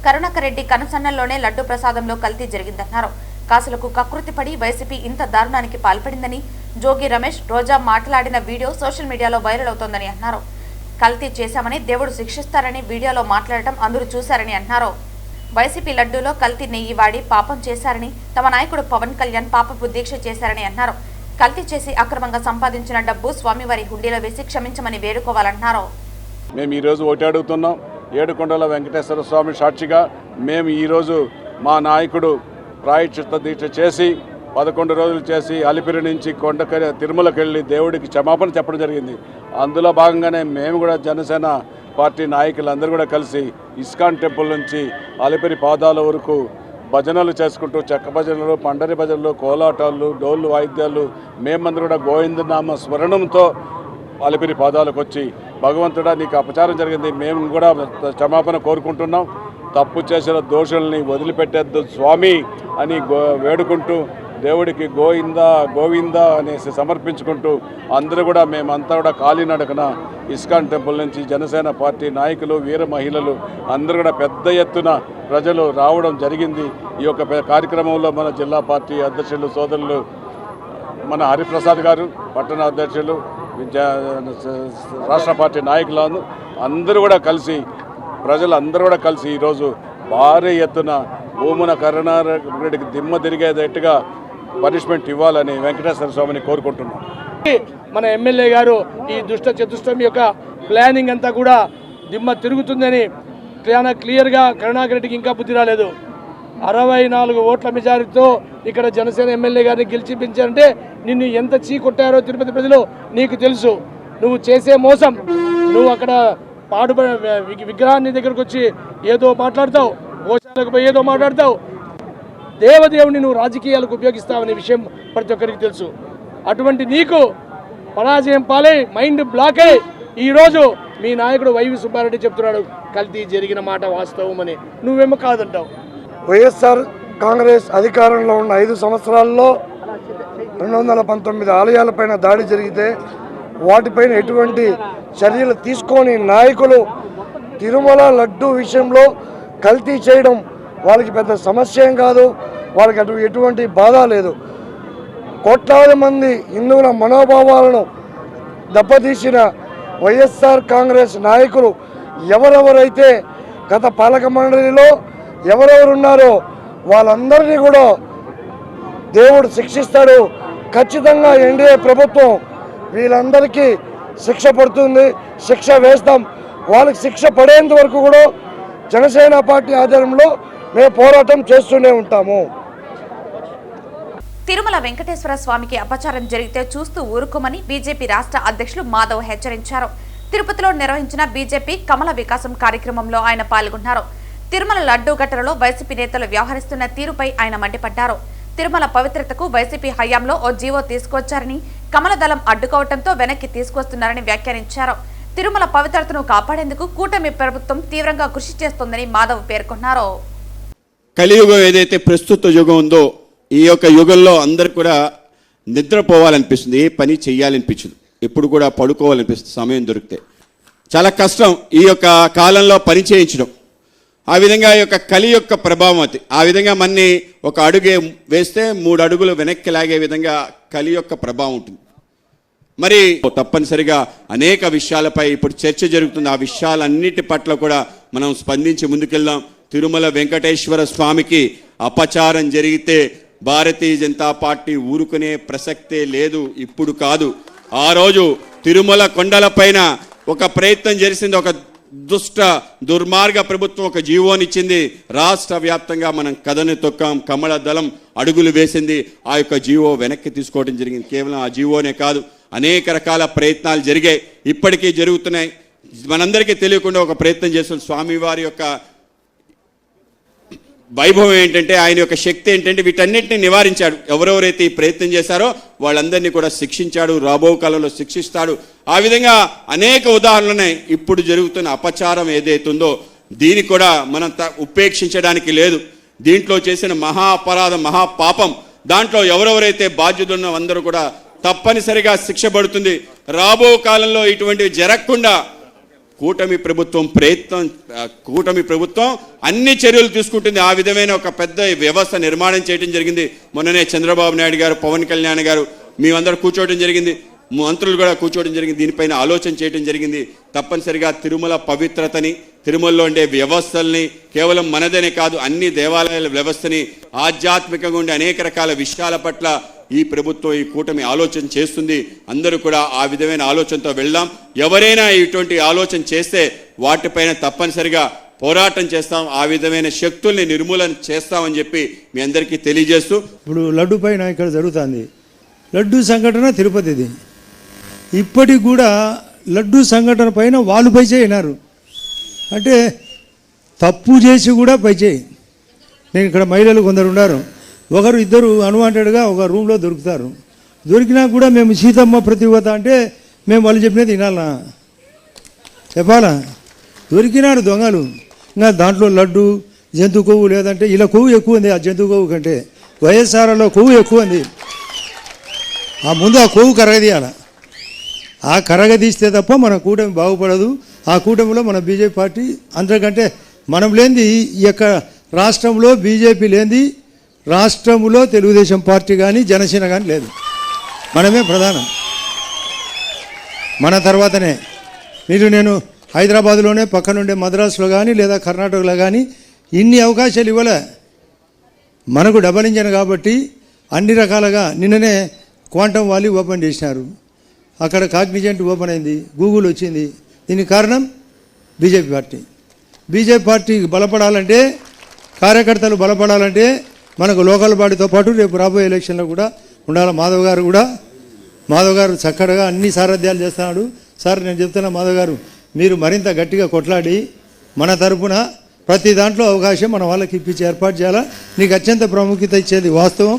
[SPEAKER 1] కరుణాకర్ రెడ్డి కనుసన్నల్లోనే లడ్డూ ప్రసాదంలో కల్తీ జరిగిందన్నారు. కాసులకు కకృతిపడి వైసీపీ ఇంత దారుణానికి పాల్పడిందని, జోగి రమేష్, రోజా మాట్లాడిన వీడియో సోషల్ మీడియాలో వైరల్ అవుతోందని అన్నారు. కల్తీ చేశామని దేవుడు శిక్షిస్తారని వీడియోలో మాట్లాడటం అందరూ చూశారని అన్నారు. వైసీపీ లడ్డూలో కల్తీ నెయ్యి వాడి పాపం చేశారని, తమ నాయకుడు పవన్ కళ్యాణ్ పాపపు దీక్ష చేశారని అన్నారు. కల్తీ చేసి అక్రమంగా సంపాదించిన డబ్బు స్వామివారి హుండీలో వేసి క్షమించమని వేడుకోవాలన్నారు.
[SPEAKER 8] మేము ఈరోజు ఒకటి అడుగుతున్నాం. ఏడుకొండల వెంకటేశ్వర స్వామి సాక్షిగా మేము ఈరోజు మా నాయకుడు ప్రాయశ్చిత్త దీక్ష చేసి 11 రోజులు చేసి అలిపిరి నుంచి తిరుమలకి వెళ్ళి దేవుడికి క్షమాపణ చెప్పడం జరిగింది. అందులో భాగంగానే మేము కూడా జనసేన పార్టీ నాయకులందరూ కూడా కలిసి ఇస్కాన్ టెంపుల్ నుంచి అలిపిరి పాదాల వరకు భజనలు చేసుకుంటూ చెక్క భజనలు, పండరి భజనలు, కోలాటాలు, డోళ్ళు వాయిద్యాలు మేమందరూ కూడా గోవిందనామ స్మరణంతో అలిపిరి పాదాలకు వచ్చి భగవంతుడా నీకు అపచారం జరిగింది, మేము కూడా క్షమాపణ కోరుకుంటున్నాం, తప్పు చేసిన దోషుల్ని వదిలిపెట్టేద్దు స్వామి అని వేడుకుంటూ దేవుడికి గోవిందా గోవిందా అనేసి సమర్పించుకుంటూ అందరూ కూడా మేమంతా కూడా కాలినడకన ఇస్కాన్ టెంపుల్ నుంచి జనసేన పార్టీ నాయకులు, వీర మహిళలు అందరూ కూడా పెద్ద ఎత్తున ప్రజలు రావడం జరిగింది. ఈ యొక్క కార్యక్రమంలో మన జిల్లా పార్టీ అధ్యక్షులు సోదరులు మన హరిప్రసాద్ గారు, పట్టణ అధ్యక్షులు, రాష్ట్ర పార్టీ నాయకులను అందరూ కూడా కలిసి ప్రజలందరూ కూడా కలిసి ఈరోజు భారీ ఎత్తున భూమున కరుణారెడ్డికి దిమ్మ తిరిగేటట్టుగా పనిష్మెంట్ ఇవ్వాలని వెంకటేశ్వర స్వామిని కోరుకుంటున్నాం.
[SPEAKER 9] మన ఎమ్మెల్యే గారు ఈ దుష్ట చతుష్టమి యొక్క ప్లానింగ్ అంతా కూడా దిమ్మ తిరుగుతుందని చాలా క్లియర్గా కరుణాకర్ రెడ్డికి ఇంకా బుద్ధి రాలేదు. 64 ఓట్ల మెజారిటీతో ఇక్కడ జనసేన ఎమ్మెల్యే గారిని గెలిచిపించారంటే నిన్ను ఎంత చీకొట్టారో తిరుపతి ప్రజలు నీకు తెలుసు. నువ్వు చేసే మోసం, నువ్వు అక్కడ విగ్రహాన్ని దగ్గరకు వచ్చి ఏదో మాట్లాడతావు, గోశాలకు పోయి ఏదో మాట్లాడతావు. దేవదేవుని నువ్వు రాజకీయాలకు ఉపయోగిస్తావనే విషయం ప్రతి ఒక్కరికి తెలుసు. అటువంటి నీకు పరాజయం పాలై మైండ్ బ్లాక్ అయి ఈరోజు మీ నాయకుడు వైవి సుబ్బారెడ్డి చెప్తున్నాడు కల్తీ జరిగిన మాట వాస్తవం అని. నువ్వేమో కాదంటావు.
[SPEAKER 10] వైఎస్ఆర్ కాంగ్రెస్ అధికారంలో ఉన్న 5 సంవత్సరాల్లో 219 ఆలయాలపైన దాడి జరిగితే వాటిపైన ఎటువంటి చర్యలు తీసుకొని నాయకులు తిరుమల లడ్డూ విషయంలో కల్తీ చేయడం వాళ్ళకి పెద్ద సమస్య ఏం కాదు, వాళ్ళకి ఎటువంటి బాధ లేదు. కోట్లాది మంది హిందువుల మనోభావాలను దెబ్బతీసిన వైఎస్ఆర్ కాంగ్రెస్ నాయకులు ఎవరెవరైతే గత పాలక మండలిలో ఎవరెవరున్నారో వాళ్ళందరినీ కూడా దేవుడు శిక్షిస్తాడు. ఖచ్చితంగా ఎన్డీఏ ప్రభుత్వం వీళ్ళందరికీ శిక్ష పడుతుంది, శిక్ష వేస్తాం. వాళ్ళకి శిక్ష పడేంత వరకు కూడా జనసేన పార్టీ ఆధ్వర్యంలో మేము పోరాటం చేస్తూనే ఉంటాము.
[SPEAKER 1] తిరుమల వెంకటేశ్వర స్వామికి అపచారం జరిగితే చూస్తూ ఊరుకోమని బీజేపీ రాష్ట్ర అధ్యక్షులు మాధవ్ హెచ్చరించారు. తిరుపతిలో నిర్వహించిన బీజేపీ కమల వికాసం కార్యక్రమంలో ఆయన పాల్గొన్నారు. తిరుమల లడ్డూ ఘటనలో వైసీపీ నేతలు వ్యవహరిస్తున్న తీరుపై ఆయన మండిపడ్డారు. తిరుమల పవిత్రతకు వైసీపీ హయాంలో ఓ జీవో తీసుకొచ్చారని, కమల దళం అడ్డుకోవడంతో వెనక్కి తీసుకొస్తున్నారని వ్యాఖ్యానించారు. తిరుమల పవిత్రతను కాపాడేందుకు కూటమి ప్రభుత్వం తీవ్రంగా కృషి చేస్తోందని మాధవ్ పేర్కొన్నారు.
[SPEAKER 11] కలియుగం ఏదైతే ప్రస్తుత యుగం ఉందో ఈ యొక్క యుగంలో అందరు కూడా నిద్రపోవాలనిపిస్తుంది, ఏ పని చేయాలనిపించదు, ఎప్పుడు కూడా పడుకోవాలనిపిస్తుంది సమయం దొరికితే. చాలా కష్టం ఈ యొక్క కాలంలో పని చేయించడం. ఆ విధంగా ఈ యొక్క కలి యొక్క ప్రభావం అది. ఆ విధంగా మన్ని ఒక అడుగే వేస్తే 3 అడుగులు వెనక్కి లాగే విధంగా కలి యొక్క ప్రభావం ఉంటుంది. మరి తప్పనిసరిగా అనేక విషయాలపై ఇప్పుడు చర్చ జరుగుతుంది. ఆ విషయాలన్నిటి పట్ల కూడా మనం స్పందించి ముందుకెళ్దాం. తిరుమల వెంకటేశ్వర స్వామికి అపచారం జరిగితే భారతీయ జనతా పార్టీ ఊరుకునే ప్రసక్తే లేదు. ఇప్పుడు కాదు, ఆ రోజు తిరుమల కొండలపైన ఒక ప్రయత్నం చేసింది, ఒక దుర్మార్గ ప్రభుత్వం ఒక జీవోనిచ్చింది. రాష్ట్ర వ్యాప్తంగా మనం కథని తొక్కాం, కమల దళం అడుగులు వేసింది, ఆ యొక్క జీవో వెనక్కి తీసుకోవడం జరిగింది. కేవలం ఆ జీవోనే కాదు, అనేక రకాల ప్రయత్నాలు జరిగాయి, ఇప్పటికీ జరుగుతున్నాయి. మనందరికీ తెలియకుండా ఒక ప్రయత్నం చేస్తున్న స్వామివారి యొక్క వైభవం ఏంటంటే, ఆయన యొక్క శక్తి ఏంటంటే వీటన్నిటిని నివారించాడు. ఎవరెవరైతే ఈ ప్రయత్నం చేశారో వాళ్ళందరినీ కూడా శిక్షించాడు, రాబో కాలంలో శిక్షిస్తాడు. ఆ విధంగా అనేక ఉదాహరణలున్నాయి. ఇప్పుడు జరుగుతున్న అపచారం ఏదైతుందో దీన్ని కూడా మనం ఉపేక్షించడానికి లేదు. దీంట్లో చేసిన మహా అపరాధం, మహాపాపం, దాంట్లో ఎవరెవరైతే బాధ్యులున్నో అందరూ కూడా తప్పనిసరిగా శిక్ష పడుతుంది. రాబో కాలంలో ఇటువంటివి జరగకుండా కూటమి ప్రభుత్వం అన్ని చర్యలు తీసుకుంటుంది. ఆ విధమైన ఒక పెద్ద వ్యవస్థ నిర్మాణం చేయడం జరిగింది. మొన్ననే చంద్రబాబు నాయుడు గారు, పవన్ కళ్యాణ్ గారు మేమందరూ కూర్చోవడం జరిగింది, మంత్రులు కూడా కూర్చోవడం జరిగింది, దీనిపైన ఆలోచన చేయడం జరిగింది. తప్పనిసరిగా తిరుమల పవిత్రతని, తిరుమలలో ఉండే వ్యవస్థల్ని, కేవలం మనదనే కాదు అన్ని దేవాలయాల వ్యవస్థని, ఆధ్యాత్మికంగా ఉండే అనేక రకాల విషయాల పట్ల ఈ ప్రభుత్వం, ఈ కూటమి ఆలోచన చేస్తుంది. అందరూ కూడా ఆ విధమైన ఆలోచనతో వెళ్దాం. ఎవరైనా ఇటువంటి ఆలోచన చేస్తే వాటిపైన తప్పనిసరిగా పోరాటం చేస్తాం, ఆ విధమైన శక్తుల్ని నిర్మూలన చేస్తామని చెప్పి మీ అందరికీ తెలియజేస్తూ,
[SPEAKER 12] ఇప్పుడు లడ్డు పైన ఇక్కడ జరుగుతుంది లడ్డు సంఘటన తిరుపతిది. ఇప్పటికి కూడా లడ్డు సంఘటన పైన వాళ్ళు పై చేయనారు అంటే తప్పు చేసి కూడా పై చేయి. నేను ఇక్కడ మహిళలు కొందరు ఉన్నారు, ఒకరు ఇద్దరు అన్వాంటెడ్గా ఒక రూమ్లో దొరుకుతారు. దొరికినా కూడా మేము సీతమ్మ ప్రతివత అంటే మేము వాళ్ళు చెప్పినది వినాలా, చెప్పాలా? దొరికినాడు దొంగలు. ఇంకా దాంట్లో లడ్డు, జంతు కొవ్వు, లేదంటే ఇలా కొవ్వు ఎక్కువ ఉంది ఆ జంతు కొవ్వు కంటే, వైఎస్ఆర్లో కొవ్వు ఎక్కువ ఉంది. ఆ ముందు ఆ కొవ్వు కరగదీయాల, ఆ కరగదీస్తే తప్ప మన కూటమి బాగుపడదు. ఆ కూటమిలో మన బీజేపీ పార్టీ అంతకంటే మనం లేనిది ఈ యొక్క రాష్ట్రంలో బీజేపీ లేనిది రాష్ట్రంలో తెలుగుదేశం పార్టీ కానీ జనసేన కానీ లేదు. మనమే ప్రధానం, మన తర్వాతనే. నేను హైదరాబాద్లోనే పక్కనుండే మద్రాసులో కానీ లేదా కర్ణాటకలో కానీ ఇన్ని అవకాశాలు ఇవ్వలే. మనకు డబల్ ఇంజన్ కాబట్టి అన్ని రకాలుగా నిన్ననే క్వాంటమ్ వాలీ ఓపెన్ చేసినారు, అక్కడ కాగ్నిజెంట్ ఓపెన్ అయింది, గూగుల్ వచ్చింది. దీనికి కారణం బీజేపీ పార్టీ. బీజేపీ పార్టీ బలపడాలంటే, కార్యకర్తలు బలపడాలంటే మనకు లోకల్ బాడీతో పాటు రేపు రాబోయే ఎలక్షన్లో కూడా ఉండాలి. మాధవ్ గారు చక్కగా అన్ని సారథ్యాలు చేస్తున్నాడు. సార్ నేను చెప్తున్నా, మాధవ్ గారు మీరు మరింత గట్టిగా కొట్లాడి మన తరపున ప్రతి దాంట్లో అవకాశం మన వాళ్ళకి ఇప్పించి ఏర్పాటు చేయాలా. నీకు అత్యంత ప్రాముఖ్యత ఇచ్చేది వాస్తవం,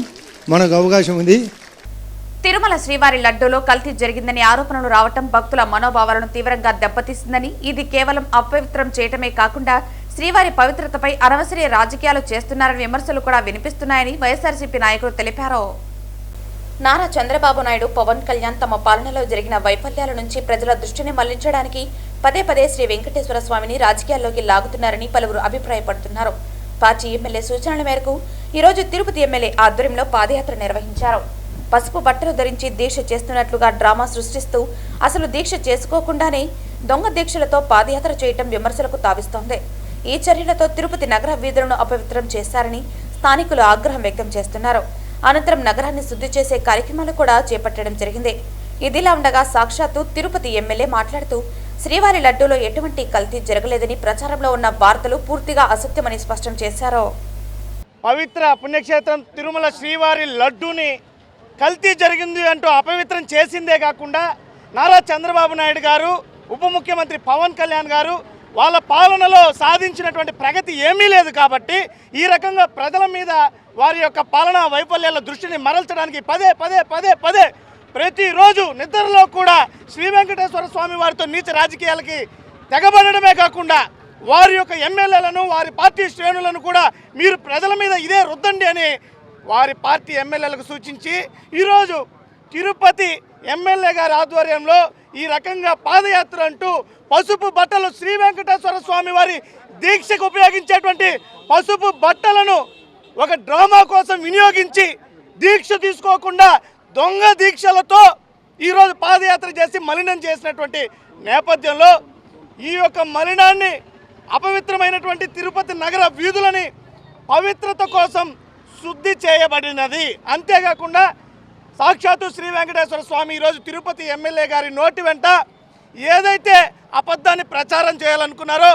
[SPEAKER 12] మనకు అవకాశం ఉంది.
[SPEAKER 1] తిరుమల శ్రీవారి లడ్డూలో కల్తీ జరిగిందని ఆరోపణలు రావటం భక్తుల మనోభావాలను తీవ్రంగా దెబ్బతీస్తుందని, ఇది కేవలం అపవిత్రం చేయటమే కాకుండా శ్రీవారి పవిత్రతపై అనవసర రాజకీయాలు చేస్తున్నారని విమర్శలు కూడా వినిపిస్తున్నాయని వైఎస్ఆర్సీపీ నాయకులు తెలిపారు. నారా చంద్రబాబు నాయుడు, పవన్ కళ్యాణ్ తమ పాలనలో జరిగిన వైఫల్యాల నుంచి ప్రజల దృష్టిని మళ్లించడానికి పదే పదే శ్రీ వెంకటేశ్వర స్వామిని రాజకీయాల్లోకి లాగుతున్నారని పలువురు అభిప్రాయపడుతున్నారు. పార్టీ ఎమ్మెల్యే సూచనల మేరకు ఈరోజు తిరుపతి ఎమ్మెల్యే ఆధ్వర్యంలో పాదయాత్ర నిర్వహించారు. పసుపు బట్టలు ధరించి దీక్ష చేస్తున్నట్లుగా డ్రామా సృష్టిస్తూ అసలు దీక్ష చేసుకోకుండానే దొంగ దీక్షలతో పాదయాత్ర చేయటం విమర్శలకు తావిస్తోంది. ఈ చర్యలతో తిరుపతి నగర వీధులను అపవిత్రం చేశారని స్థానికులు ఆగ్రహం వ్యక్తం చేస్తున్నారు. అనంతరం నగరాన్ని శుద్ధి చేసే కార్యక్రమాలు కూడా చేపట్టడం జరిగింది. ఇదిలా ఉండగా సాక్షాత్తు తిరుపతి ఎమ్మెల్యే మాట్లాడుతూ శ్రీవారి లడ్డూలో ఎటువంటి కల్తీ జరగలేదని, ప్రచారంలో ఉన్న వార్తలు పూర్తిగా అసత్యమని స్పష్టం చేశారు.
[SPEAKER 9] పవిత్ర పుణ్యక్షేత్రం తిరుమల శ్రీవారి లడ్డూని కల్తీ జరిగింది అంటూ అపవిత్రం చేసిందే కాకుండా నారా చంద్రబాబు నాయుడు గారు, ఉప ముఖ్యమంత్రి పవన్ కళ్యాణ్ గారు వాళ్ళ పాలనలో సాధించినటువంటి ప్రగతి ఏమీ లేదు కాబట్టి ఈ రకంగా ప్రజల మీద వారి యొక్క పాలనా వైఫల్యాల దృష్టిని మరల్చడానికి పదే పదే పదే పదే ప్రతిరోజు నిద్రలో కూడా శ్రీ వెంకటేశ్వర స్వామి వారితో నీచ రాజకీయాలకి తెగబడమే కాకుండా వారి యొక్క ఎమ్మెల్యేలను, వారి పార్టీ శ్రేణులను కూడా మీరు ప్రజల మీద ఇదే రుద్దండి అని వారి పార్టీ ఎమ్మెల్యేలకు సూచించి ఈరోజు తిరుపతి ఎమ్మెల్యే గారి ఆధ్వర్యంలో ఈ రకంగా పాదయాత్ర అంటూ పసుపు బట్టలు, శ్రీ వెంకటేశ్వర స్వామి వారి దీక్షకు ఉపయోగించేటువంటి పసుపు బట్టలను ఒక డ్రామా కోసం వినియోగించి దీక్ష తీసుకోకుండా దొంగ దీక్షలతో ఈరోజు పాదయాత్ర చేసి మలినం చేసినటువంటి నేపథ్యంలో ఈ యొక్క మలినాన్ని, అపవిత్రమైనటువంటి తిరుపతి నగర వీధులని పవిత్రత కోసం శుద్ధి చేయబడినది. అంతేకాకుండా సాక్షాత్తు శ్రీ వెంకటేశ్వర స్వామి ఈరోజు తిరుపతి ఎమ్మెల్యే గారి నోటి వెంట ఏదైతే అబద్ధాన్ని ప్రచారం చేయాలనుకున్నారో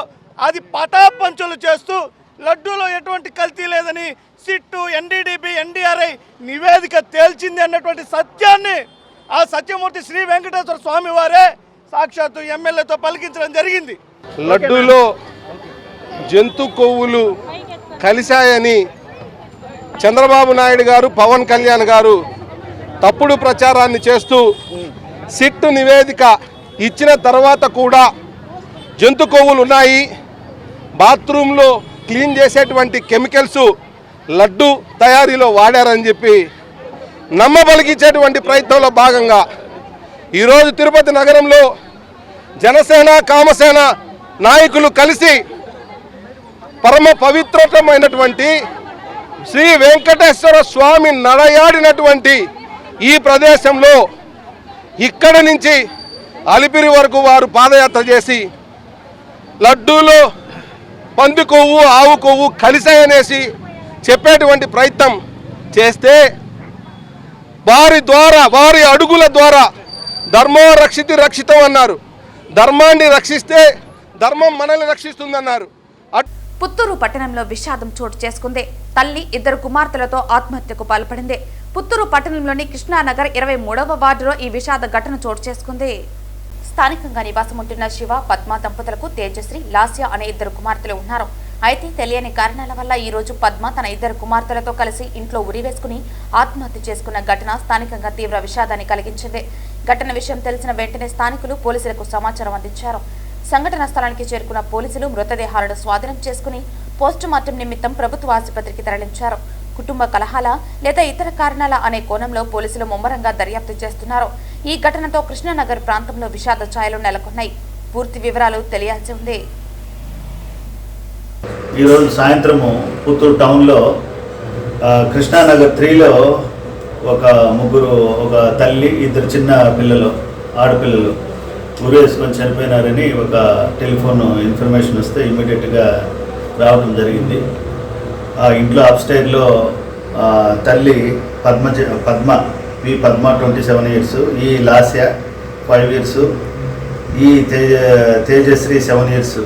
[SPEAKER 9] అది పటాపంచులు చేస్తూ లడ్డూలో ఎటువంటి కల్తీ లేదని సిట్టు, ఎన్డీడీబీ, ఎన్డీఆర్ఐ నివేదిక తేల్చింది అన్నటువంటి సత్యాన్ని ఆ సత్యమూర్తి శ్రీ వెంకటేశ్వర స్వామి వారే సాక్షాత్తు ఎమ్మెల్యేతో పలికించడం జరిగింది.
[SPEAKER 13] లడ్డూలో జంతు కొవ్వులు కలిశాయని చంద్రబాబు నాయుడు గారు, పవన్ కళ్యాణ్ గారు తప్పుడు ప్రచారాన్ని చేస్తూ సిట్టు నివేదిక ఇచ్చిన తర్వాత కూడా జంతు కొవ్వులు ఉన్నాయి, బాత్రూంలో క్లీన్ చేసేటువంటి కెమికల్స్ లడ్డు తయారీలో వాడారని చెప్పి నమ్మబలిగించేటువంటి ప్రయత్నంలో భాగంగా ఈరోజు తిరుపతి నగరంలో జనసేన, కామసేన నాయకులు కలిసి పరమ పవిత్రమైనటువంటి శ్రీ వెంకటేశ్వర స్వామి నడయాడినటువంటి ఈ ప్రదేశంలో ఇక్కడి నుంచి అలిపిరి వరకు వారు పాదయాత్ర చేసి లడ్డూలో పంది కొవ్వు, ఆవు కొవ్వు కలిసాయనేసి చెప్పేటువంటి ప్రయత్నం చేస్తే వారి అడుగుల ద్వారా ధర్మో రక్షితి రక్షితం అన్నారు. ధర్మాన్ని రక్షిస్తే ధర్మం మనల్ని రక్షిస్తుందన్నారు.
[SPEAKER 1] పుత్తూరు పట్టణంలో విషాదం చోటు చేసుకుంది. తల్లి 2 కుమార్తెలతో ఆత్మహత్యకు పాల్పడింది. పుత్తూరు పట్టణంలోని కృష్ణానగర్ 23వ వార్డులో ఈ విషాద ఘటన చోటు చేసుకుంది. స్థానికంగా నివాసం ఉంటున్న శివ, పద్మ దంపతులకు తేజశ్రీ, లాస్య అనే 2 కుమార్తెలు ఉన్నారు. అయితే తెలియని కారణాల వల్ల ఈ రోజు పద్మ తన 2 కుమార్తెలతో కలిసి ఇంట్లో ఉరివేసుకుని ఆత్మహత్య చేసుకున్న ఘటన స్థానికంగా తీవ్ర విషాదాన్ని కలిగించింది. ఘటన విషయం తెలిసిన వెంటనే స్థానికులు పోలీసులకు సమాచారం అందించారు. సంఘటన స్థలానికి చేరుకున్న పోలీసులు మృతదేహాలను స్వాధీనం చేసుకుని పోస్టుమార్టం నిమిత్తం ప్రభుత్వ ఆసుపత్రికి తరలించారు. కుటుంబ కలహాల లేదా ఇతర కారణాల అనే కోణంలో పోలీసులు ముమ్మరంగా దర్యాప్తు చేస్తున్నారు. ఈ ఘటనతో కృష్ణానగర్ ప్రాంతంలో విషాద ఛాయలు నెలకొన్నాయి. పూర్తి వివరాలు తెలియాల్సి ఉంది.
[SPEAKER 14] ఈరోజు సాయంత్రము పుత్తూరు టౌన్లో కృష్ణానగర్ 3లో ఒక ముగ్గురు, ఒక తల్లి, 2 చిన్న పిల్లలు, ఆడపిల్లలు ఉరేసుకొని చనిపోయినారని ఒక టెలిఫోన్ ఇన్ఫర్మేషన్ వస్తే ఇమీడియట్గా రావడం జరిగింది. ఆ ఇంట్లో అప్స్టైర్లో తల్లి పద్మ 27 ఇయర్స్, ఈ లాస్య 5 ఇయర్స్, ఈ తేజశ్రీ 7 ఇయర్స్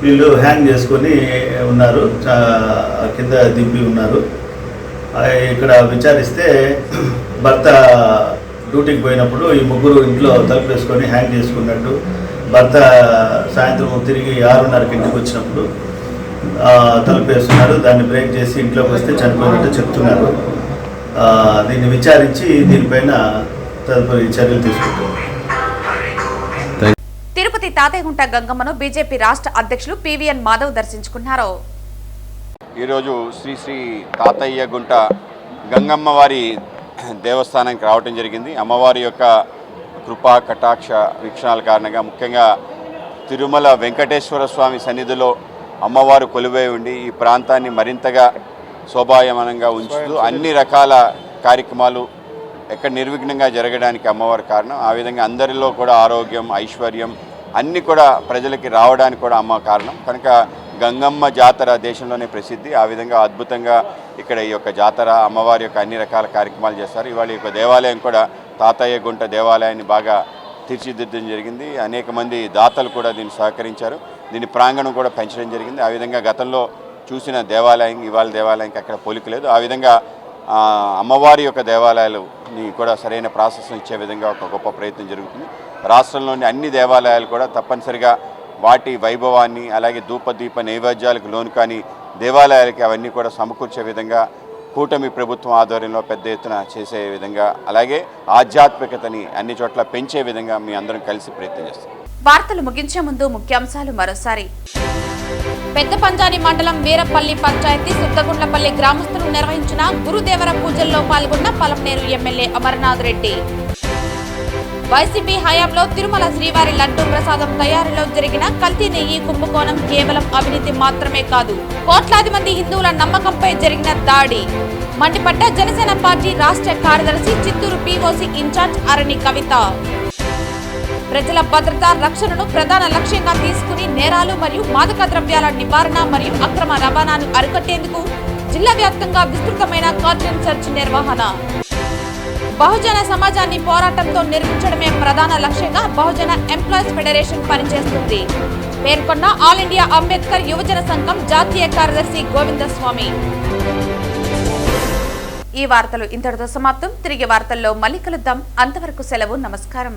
[SPEAKER 14] వీళ్ళు హ్యాంగ్ చేసుకొని ఉన్నారు, కింద దింపి ఉన్నారు. ఇక్కడ విచారిస్తే భర్త డ్యూటీకి పోయినప్పుడు ఈ ముగ్గురు ఇంట్లో తలుపు వేసుకొని హ్యాంగ్ చేసుకున్నట్టు, భర్త సాయంత్రం తిరిగి 6:30కి ఇంటికి వచ్చినప్పుడు తలుపేస్తున్నారు. దాన్ని బ్రేక్ చేసి ఇంట్లోకి వస్తే చనిపోయినట్టు చెప్తున్నారు. దీన్ని విచారించి దీనిపైన తదుపరి చర్యలు తీసుకుంటారు.
[SPEAKER 1] తిరుపతి తాతయ్యగుంట గంగమ్మను బీజేపీ రాష్ట్ర అధ్యక్షులు పివిఎన్ మాధవ్ దర్శించుకున్నారు.
[SPEAKER 11] ఈరోజు శ్రీ శ్రీ తాతయ్యగుంట గంగమ్మ వారి దేవస్థానానికి రావటం జరిగింది. అమ్మవారి యొక్క కృపా కటాక్ష వీక్షణాల కారణంగా ముఖ్యంగా తిరుమల వెంకటేశ్వర స్వామి సన్నిధిలో అమ్మవారు కొలువై ఉండి ఈ ప్రాంతాన్ని మరింతగా శోభాయమానంగా ఉంచుతూ అన్ని రకాల కార్యక్రమాలు ఎక్కడ నిర్విఘ్నంగా జరగడానికి అమ్మవారి కారణం. ఆ విధంగా అందరిలో కూడా ఆరోగ్యం, ఐశ్వర్యం అన్నీ కూడా ప్రజలకి రావడానికి కూడా అమ్మ కారణం. కనుక గంగమ్మ జాతర దేశంలోనే ప్రసిద్ధి. ఆ విధంగా అద్భుతంగా ఇక్కడ ఈ యొక్క జాతర అమ్మవారి యొక్క అన్ని రకాల కార్యక్రమాలు చేస్తారు. ఇవాళ ఈ యొక్క దేవాలయం కూడా తాతయ్య గుంట దేవాలయాన్ని బాగా తీర్చిదిద్దడం జరిగింది. అనేక మంది దాతలు కూడా దీన్ని సహకరించారు. దీని ప్రాంగణం కూడా పెంచడం జరిగింది. ఆ విధంగా గతంలో చూసిన దేవాలయం ఇవాళ దేవాలయానికి అక్కడ పోలిక లేదు. ఆ విధంగా అమ్మవారి యొక్క దేవాలయాలని కూడా సరైన ప్రాశస్యం ఇచ్చే విధంగా ఒక గొప్ప ప్రయత్నం జరుగుతుంది. రాష్ట్రంలోని అన్ని దేవాలయాలు కూడా తప్పనిసరిగా వాటి వైభవాన్ని అలాగే ధూపదీప నైవేద్యాలకు లోను కానీ దేవాలయాలకి అవన్నీ కూడా సమకూర్చే విధంగా కూటమి ప్రభుత్వం ఆధ్వర్యంలో పెద్ద ఎత్తున చేసే విధంగా అలాగే ఆధ్యాత్మికతని అన్ని చోట్ల పెంచే విధంగా మీ అందరం కలిసి ప్రయత్నం చేస్తాం.
[SPEAKER 1] వార్తలు ముగించే ముందు ముఖ్యాంశాలు మరోసారి. పెద్ద పంజాని మండలం వీరపల్లి పంచాయతీ సుద్దగుండ్లపల్లి గ్రామస్తులు నిర్వహించిన గురుదేవర పూజల్లో పాల్గొన్న పలమనేరు ఎమ్మెల్యే అమర్నాథ్ రెడ్డి. వైసీపీ హయాంలో తిరుమల శ్రీవారి లడ్డూ ప్రసాదం తయారీలో జరిగిన కల్తీ నెయ్యి కుంభకోణం కేవలం అవినీతి మాత్రమే కాదు, కోట్లాది మంది హిందువుల నమ్మకంపై జరిగిన దాడి. మండిపడ్డ జనసేన పార్టీ రాష్ట్ర కార్యదర్శి చిత్తూరు పీఓసీ ఇన్ఛార్జ్ అరణి కవిత. ప్రజల భద్రత రక్షణను ప్రధాన లక్ష్యంగా తీసుకుని నేరాలు మరియు మాదక ద్రవ్యాల నివారణ మరియు అక్రమ రవాణాను అరికట్టేందుకు జిల్లా వ్యాప్తంగా విస్తృతమైన కార్డన్ సెర్చ్ నిర్వహణ. బహుజన సమాజాన్ని పోరాటంతో నిర్మించడమే ప్రధాన లక్ష్యంగా బహుజన ఎంప్లాయీస్ ఫెడరేషన్ పనిచేస్తుంది పేర్కొన్న ఆల్ ఇండియా అంబేద్కర్ యువజన సంఘం జాతీయ కార్యదర్శి గోవిందస్వామి. ఈ వార్తలు ఇంతటితో సమాప్తం. తిరిగి వార్తల్లో మళ్ళీ కలుద్దాం. అంతవరకు సెలవు. నమస్కారం.